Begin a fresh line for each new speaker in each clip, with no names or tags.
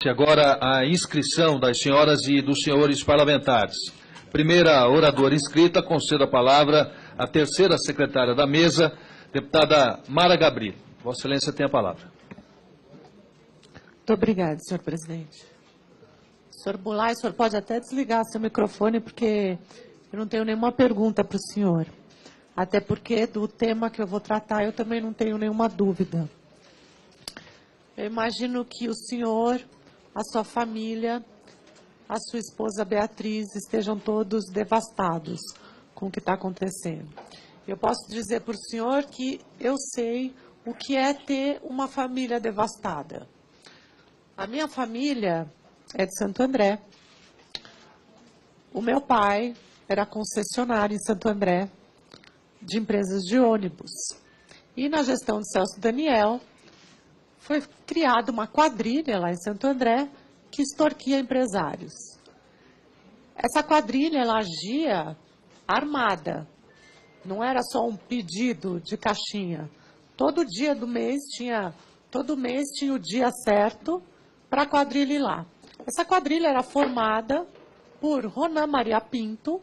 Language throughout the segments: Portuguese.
Agora a inscrição das senhoras e dos senhores parlamentares. Primeira oradora inscrita, concedo a palavra à terceira secretária da mesa, deputada Mara Gabrilli. Vossa Excelência tem a palavra.
Muito obrigada, senhor presidente. Senhor Bulay, o senhor pode até desligar seu microfone, porque eu não tenho nenhuma pergunta para o senhor. Até porque do tema que eu vou tratar eu também não tenho nenhuma dúvida. Eu imagino que o senhor, a sua família, a sua esposa Beatriz estejam todos devastados com o que está acontecendo. Eu posso dizer para o senhor que eu sei o que é ter uma família devastada. A minha família é de Santo André. O meu pai era concessionário em Santo André de empresas de ônibus. E na gestão de Celso Daniel, foi criada uma quadrilha lá em Santo André que extorquia empresários. Essa quadrilha, ela agia armada. Não era só um pedido de caixinha. Todo mês tinha o dia certo para a quadrilha ir lá. Essa quadrilha era formada por Ronan Maria Pinto,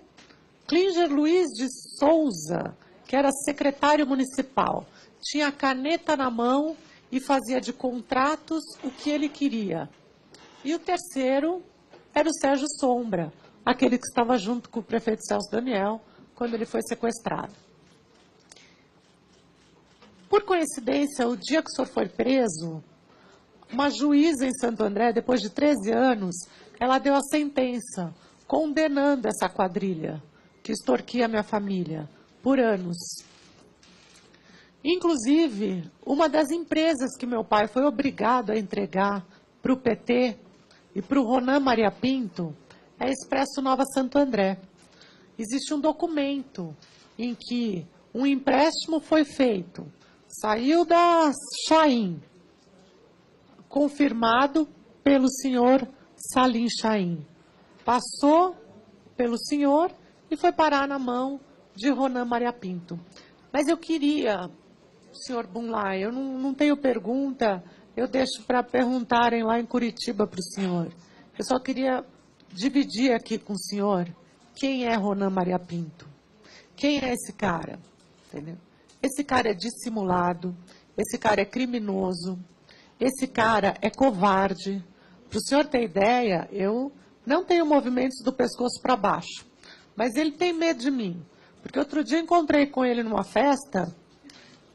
Klinger Luiz de Souza, que era secretário municipal, tinha a caneta na mão e fazia de contratos o que ele queria. E o terceiro era o Sérgio Sombra, aquele que estava junto com o prefeito Celso Daniel, quando ele foi sequestrado. Por coincidência, o dia que o senhor foi preso, uma juíza em Santo André, depois de 13 anos, ela deu a sentença condenando essa quadrilha que extorquia a minha família por anos. Inclusive, uma das empresas que meu pai foi obrigado a entregar para o PT e para o Ronan Maria Pinto é a Expresso Nova Santo André. Existe um documento em que um empréstimo foi feito, saiu da Chaim, confirmado pelo senhor Salim Chaim. Passou pelo senhor e foi parar na mão de Ronan Maria Pinto. Mas eu queria, senhor Bulay, eu não tenho pergunta, eu deixo para perguntarem lá em Curitiba para o senhor. Eu só queria dividir aqui com o senhor quem é Ronan Maria Pinto. Quem é esse cara? Entendeu? Esse cara é dissimulado, esse cara é criminoso, esse cara é covarde. Para o senhor ter ideia, eu não tenho movimentos do pescoço para baixo, mas ele tem medo de mim. Porque outro dia encontrei com ele numa festa,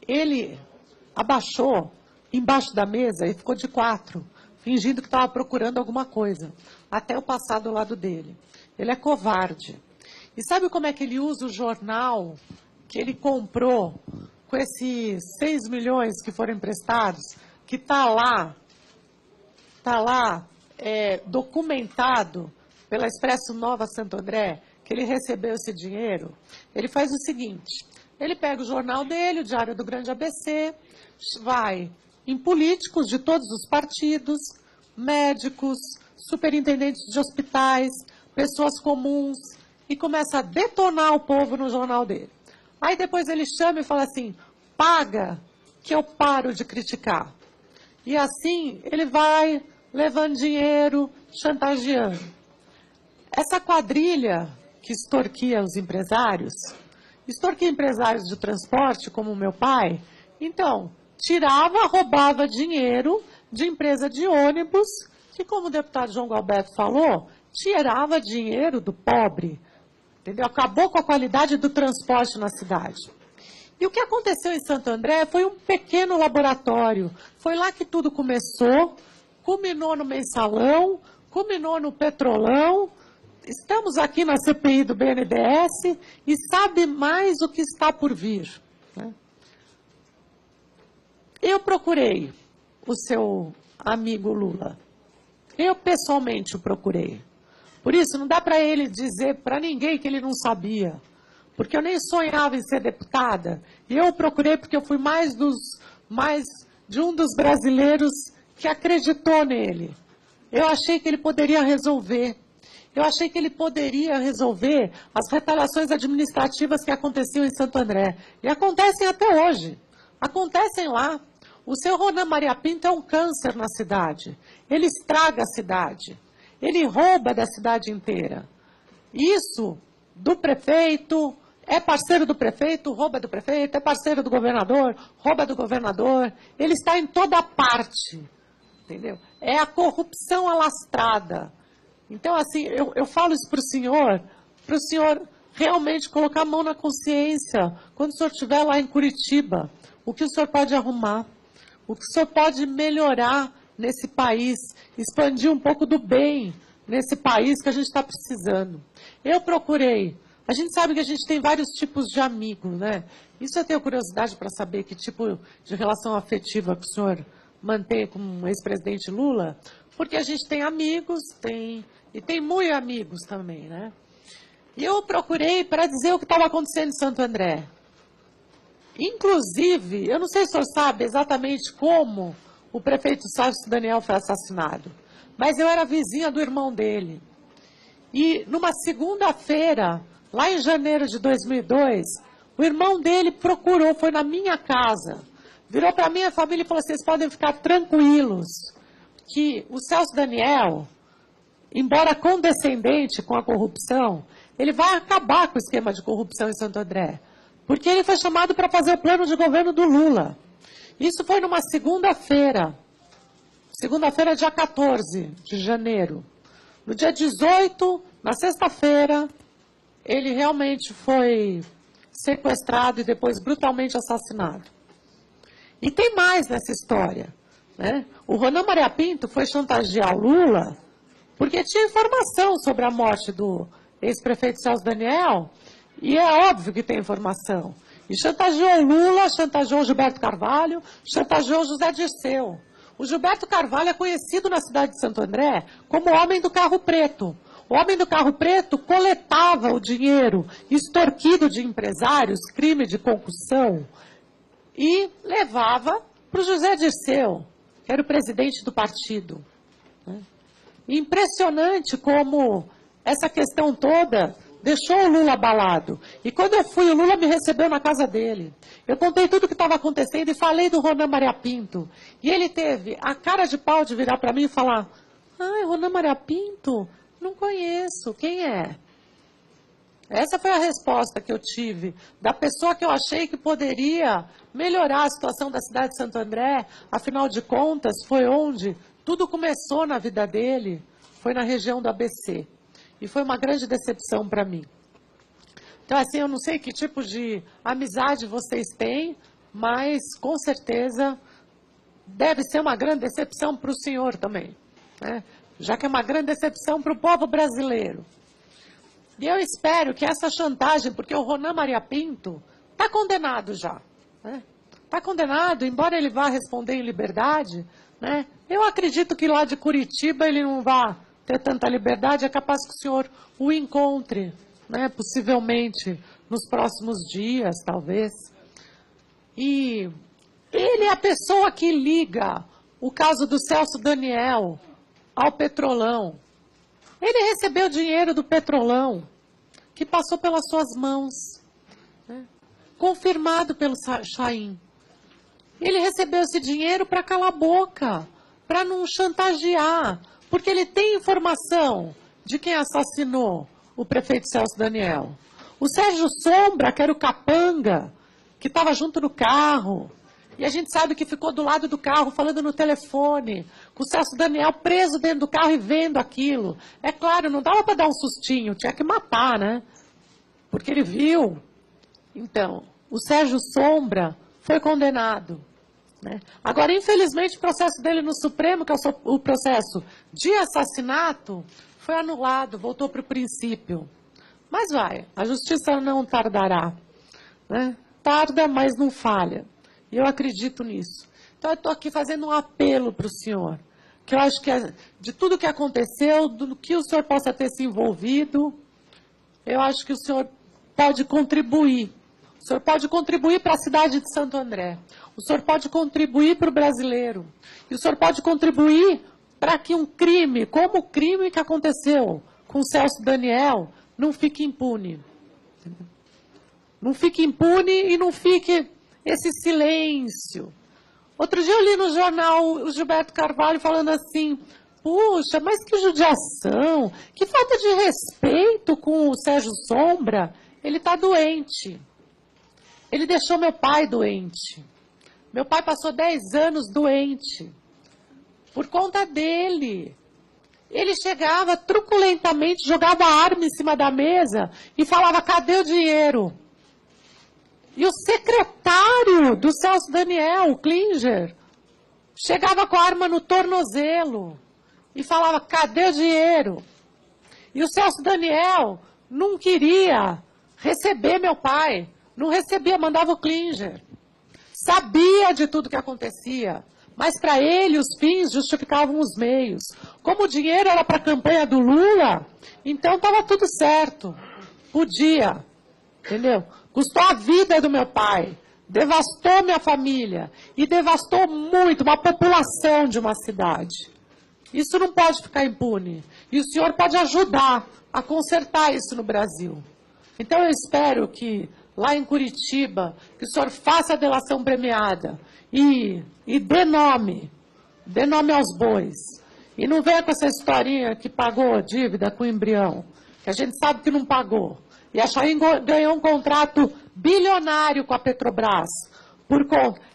ele abaixou embaixo da mesa e ficou de quatro, fingindo que estava procurando alguma coisa, até eu passar do lado dele. Ele é covarde. E sabe como é que ele usa o jornal que ele comprou com esses 6 milhões que foram emprestados, que está lá documentado pela Expresso Nova Santo André, que ele recebeu esse dinheiro? Ele faz o seguinte, ele pega o jornal dele, o Diário do Grande ABC, vai em políticos de todos os partidos, médicos, superintendentes de hospitais, pessoas comuns, e começa a detonar o povo no jornal dele. Aí depois ele chama e fala assim, paga que eu paro de criticar. E assim ele vai levando dinheiro, chantageando. Essa quadrilha que extorquia os empresários, extorquia empresários de transporte, como o meu pai, então, tirava, roubava dinheiro de empresa de ônibus, que, como o deputado João Galberto falou, tirava dinheiro do pobre, entendeu? Acabou com a qualidade do transporte na cidade. E o que aconteceu em Santo André foi um pequeno laboratório. Foi lá que tudo começou, culminou no mensalão, culminou no petrolão. Estamos aqui na CPI do BNDES e sabe mais o que está por vir, né? Eu procurei o seu amigo Lula. Eu pessoalmente o procurei. Por isso, não dá para ele dizer para ninguém que ele não sabia. Porque eu nem sonhava em ser deputada. E eu o procurei porque eu fui mais de um dos brasileiros que acreditou nele. Eu achei que ele poderia resolver. Eu achei que ele poderia resolver as retaliações administrativas que aconteciam em Santo André. E acontecem até hoje. Acontecem lá. O seu Ronan Maria Pinto é um câncer na cidade. Ele estraga a cidade. Ele rouba da cidade inteira. Isso do prefeito, é parceiro do prefeito, rouba do prefeito, é parceiro do governador, rouba do governador. Ele está em toda parte, entendeu? É a corrupção alastrada. Então, assim, eu falo isso para o senhor realmente colocar a mão na consciência, quando o senhor estiver lá em Curitiba, o que o senhor pode arrumar, o que o senhor pode melhorar nesse país, expandir um pouco do bem nesse país que a gente está precisando. Eu procurei. A gente sabe que a gente tem vários tipos de amigos, né? Isso eu tenho curiosidade para saber que tipo de relação afetiva que o senhor mantém com o ex-presidente Lula, porque a gente tem amigos, e tem muito amigos também, né? E eu procurei para dizer o que estava acontecendo em Santo André. Inclusive, eu não sei se o senhor sabe exatamente como o prefeito Celso Daniel foi assassinado, mas eu era vizinha do irmão dele. E numa segunda-feira, lá em janeiro de 2002, o irmão dele procurou, foi na minha casa, virou para a minha família e falou assim: vocês podem ficar tranquilos que o Celso Daniel, embora condescendente com a corrupção, ele vai acabar com o esquema de corrupção em Santo André, porque ele foi chamado para fazer o plano de governo do Lula. Isso foi numa segunda-feira, dia 14 de janeiro. No dia 18, na sexta-feira, ele realmente foi sequestrado e depois brutalmente assassinado. E tem mais nessa história, né? O Ronan Maria Pinto foi chantagear o Lula porque tinha informação sobre a morte do ex-prefeito Celso Daniel, e é óbvio que tem informação. E chantageou o Lula, chantageou o Gilberto Carvalho, chantageou o José Dirceu. O Gilberto Carvalho é conhecido na cidade de Santo André como o homem do carro preto. O homem do carro preto coletava o dinheiro extorquido de empresários, crime de concussão, e levava para o José Dirceu, que era o presidente do partido. Impressionante como essa questão toda deixou o Lula abalado. E quando eu fui, o Lula me recebeu na casa dele. Eu contei tudo o que estava acontecendo e falei do Ronan Maria Pinto. E ele teve a cara de pau de virar para mim e falar: ai, Ronan Maria Pinto? Não conheço. Quem é? Essa foi a resposta que eu tive da pessoa que eu achei que poderia melhorar a situação da cidade de Santo André. Afinal de contas, foi onde tudo começou na vida dele, foi na região do ABC. E foi uma grande decepção para mim. Então, assim, eu não sei que tipo de amizade vocês têm, mas, com certeza, deve ser uma grande decepção para o senhor também, né? Já que é uma grande decepção para o povo brasileiro. E eu espero que essa chantagem, porque o Ronan Maria Pinto está condenado já, né? Está condenado, embora ele vá responder em liberdade, né? Eu acredito que lá de Curitiba ele não vá ter tanta liberdade, é capaz que o senhor o encontre, né? Possivelmente nos próximos dias, talvez. E ele é a pessoa que liga o caso do Celso Daniel ao Petrolão. Ele recebeu dinheiro do Petrolão, que passou pelas suas mãos, né? Confirmado pelo Chaim. Ele recebeu esse dinheiro para calar a boca, para não chantagear, porque ele tem informação de quem assassinou o prefeito Celso Daniel. O Sérgio Sombra, que era o capanga, que estava junto no carro, e a gente sabe que ficou do lado do carro falando no telefone, com o Celso Daniel preso dentro do carro e vendo aquilo. É claro, não dava para dar um sustinho, tinha que matar, né? Porque ele viu. Então, o Sérgio Sombra foi condenado, né? Agora, infelizmente, o processo dele no Supremo, que é o processo de assassinato, foi anulado, voltou para o princípio. Mas vai, a justiça não tardará, né? Tarda, mas não falha. E eu acredito nisso. Então, eu estou aqui fazendo um apelo para o senhor, que eu acho que de tudo que aconteceu, do que o senhor possa ter se envolvido, eu acho que o senhor pode contribuir. O senhor pode contribuir para a cidade de Santo André. O senhor pode contribuir para o brasileiro. E o senhor pode contribuir para que um crime, como o crime que aconteceu com o Celso Daniel, não fique impune. Não fique impune e não fique esse silêncio. Outro dia eu li no jornal o Gilberto Carvalho falando assim, puxa, mas que judiação, que falta de respeito com o Sérgio Sombra. Ele está doente. Ele deixou meu pai doente. Meu pai passou 10 anos doente. Por conta dele. Ele chegava truculentamente, jogava a arma em cima da mesa e falava, cadê o dinheiro? E o secretário do Celso Daniel, o Klinger, chegava com a arma no tornozelo e falava, cadê o dinheiro? E o Celso Daniel não queria receber meu pai, não recebia, mandava o Klinger. Sabia de tudo que acontecia, mas para ele os fins justificavam os meios. Como o dinheiro era para a campanha do Lula, então estava tudo certo. Podia, entendeu? Custou a vida do meu pai, devastou minha família e devastou muito uma população de uma cidade. Isso não pode ficar impune. E o senhor pode ajudar a consertar isso no Brasil. Então eu espero que lá em Curitiba, que o senhor faça a delação premiada e dê nome aos bois. E não venha com essa historinha que pagou dívida com o embrião, que a gente sabe que não pagou. E a Chain ganhou um contrato bilionário com a Petrobras.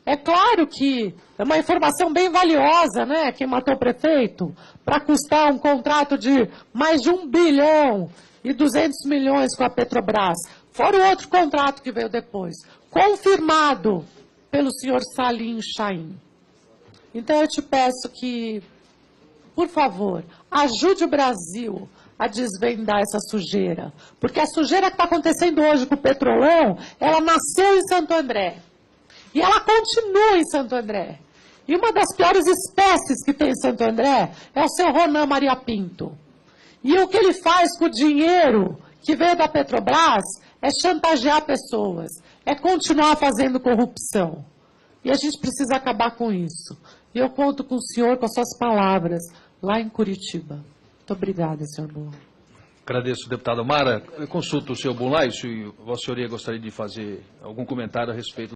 É claro que é uma informação bem valiosa, né? Quem matou o prefeito, para custar um contrato de mais de 1 bilhão e 200 milhões com a Petrobras. Fora o outro contrato que veio depois, confirmado pelo senhor Salim Chain. Então eu te peço que, por favor, ajude o Brasil a desvendar essa sujeira. Porque a sujeira que está acontecendo hoje com o Petrolão, ela nasceu em Santo André. E ela continua em Santo André. E uma das piores espécies que tem em Santo André é o seu Ronan Maria Pinto. E o que ele faz com o dinheiro que veio da Petrobras é chantagear pessoas, é continuar fazendo corrupção. E a gente precisa acabar com isso. E eu conto com o senhor, com as suas palavras, lá em Curitiba. Muito obrigada, senhor Bulay.
Agradeço, deputada Mara. Eu consulto o senhor Bulay, se Vossa Senhoria gostaria de fazer algum comentário a respeito